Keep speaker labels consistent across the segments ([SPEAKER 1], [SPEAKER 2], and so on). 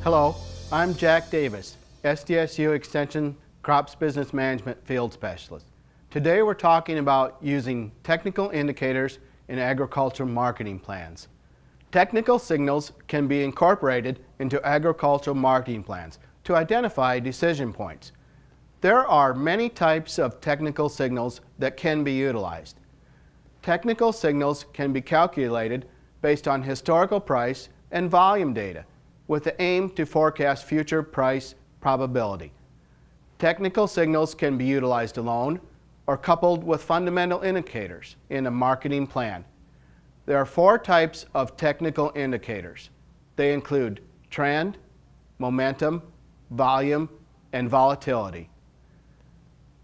[SPEAKER 1] Hello, I'm Jack Davis, SDSU Extension Crops Business Management Field Specialist. Today we're talking about using technical indicators in agricultural marketing plans. Technical signals can be incorporated into agricultural marketing plans to identify decision points. There are many types of technical signals that can be utilized. Technical signals can be calculated based on historical price and volume data with the aim to forecast future price probability. Technical signals can be utilized alone or coupled with fundamental indicators in a marketing plan. There are 4 types of technical indicators. They include trend, momentum, volume, and volatility.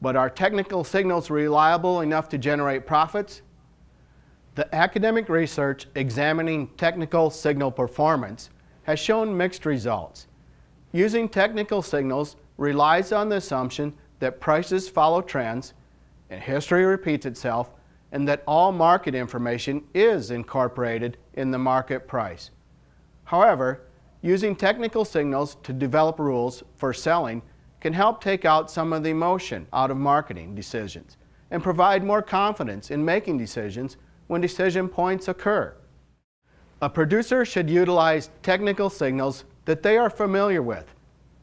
[SPEAKER 1] But are technical signals reliable enough to generate profits? The academic research examining technical signal performance has shown mixed results. Using technical signals relies on the assumption that prices follow trends, and history repeats itself, and that all market information is incorporated in the market price. However, using technical signals to develop rules for selling can help take out some of the emotion out of marketing decisions and provide more confidence in making decisions when decision points occur. A producer should utilize technical signals that they are familiar with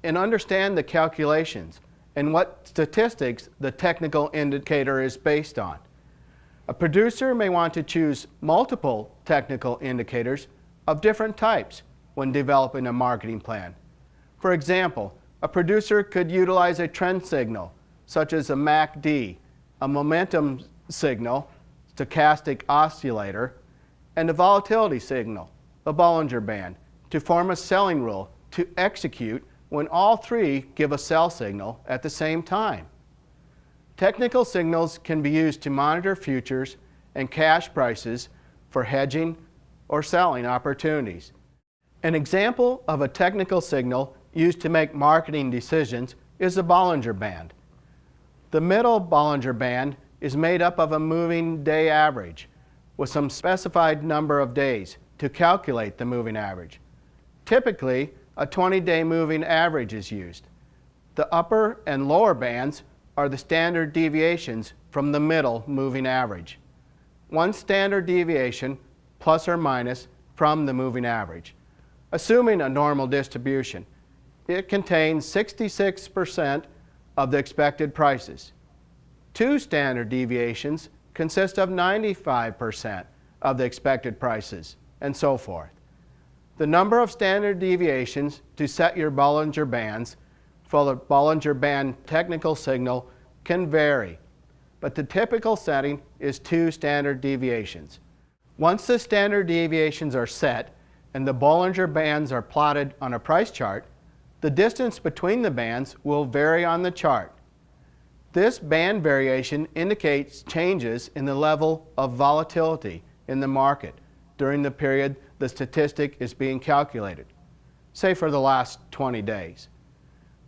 [SPEAKER 1] and understand the calculations and what statistics the technical indicator is based on. A producer may want to choose multiple technical indicators of different types when developing a marketing plan. For example, a producer could utilize a trend signal, such as a MACD, a momentum signal, stochastic oscillator, and a volatility signal, the Bollinger Band, to form a selling rule to execute when all 3 give a sell signal at the same time. Technical signals can be used to monitor futures and cash prices for hedging or selling opportunities. An example of a technical signal used to make marketing decisions is the Bollinger Band. The middle Bollinger Band is made up of a moving day average with some specified number of days to calculate the moving average. Typically, a 20-day moving average is used. The upper and lower bands are the standard deviations from the middle moving average. 1 standard deviation plus or minus from the moving average. Assuming a normal distribution, it contains 66% of the expected prices. 2 standard deviations consist of 95% of the expected prices, and so forth. The number of standard deviations to set your Bollinger Bands for the Bollinger Band technical signal can vary, but the typical setting is 2 standard deviations. Once the standard deviations are set and the Bollinger Bands are plotted on a price chart, the distance between the bands will vary on the chart. This band variation indicates changes in the level of volatility in the market during the period the statistic is being calculated, say for the last 20 days.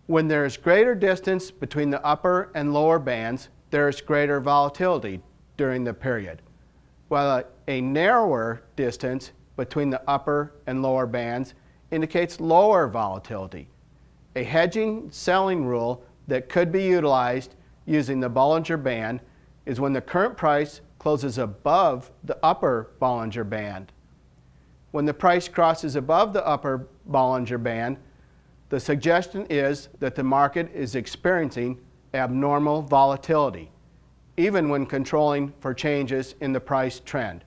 [SPEAKER 1] When there is greater distance between the upper and lower bands, there is greater volatility during the period, while a narrower distance between the upper and lower bands indicates lower volatility. A hedging selling rule that could be utilized using the Bollinger Band is when the current price closes above the upper Bollinger Band. When the price crosses above the upper Bollinger Band, the suggestion is that the market is experiencing abnormal volatility, even when controlling for changes in the price trend.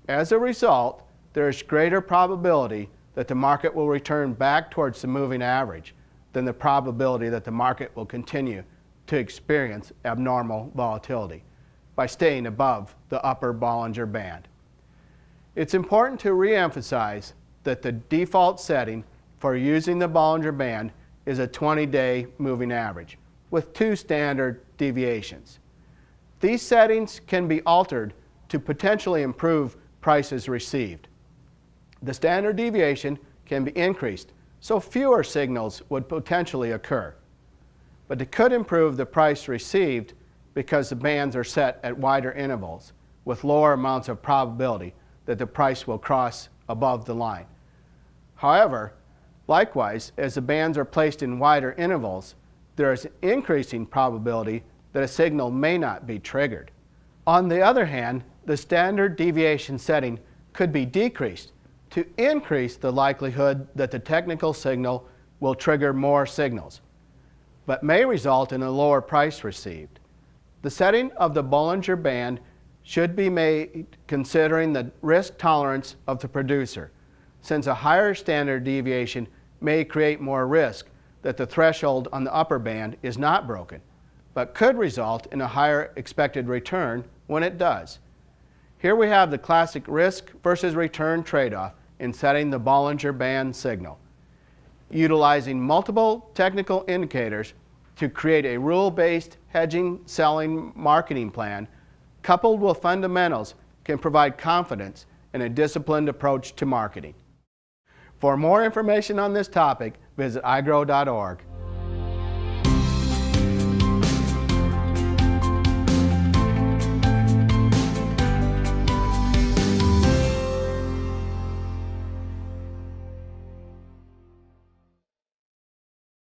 [SPEAKER 1] As a result, there is greater probability that the market will return back towards the moving average than the probability that the market will continue to experience abnormal volatility by staying above the upper Bollinger Band. It's important to reemphasize that the default setting for using the Bollinger Band is a 20-day moving average with 2 standard deviations. These settings can be altered to potentially improve prices received. The standard deviation can be increased so fewer signals would potentially occur. But it could improve the price received because the bands are set at wider intervals with lower amounts of probability that the price will cross above the line. However, Likewise, as the bands are placed in wider intervals, there is an increasing probability that a signal may not be triggered. On the other hand, the standard deviation setting could be decreased to increase the likelihood that the technical signal will trigger more signals, but may result in a lower price received. The setting of the Bollinger Band should be made considering the risk tolerance of the producer, since a higher standard deviation may create more risk that the threshold on the upper band is not broken, but could result in a higher expected return when it does. Here we have the classic risk versus return trade-off in setting the Bollinger Band signal. Utilizing multiple technical indicators to create a rule-based hedging, selling, marketing plan, coupled with fundamentals, can provide confidence in a disciplined approach to marketing. For more information on this topic, visit igrow.org.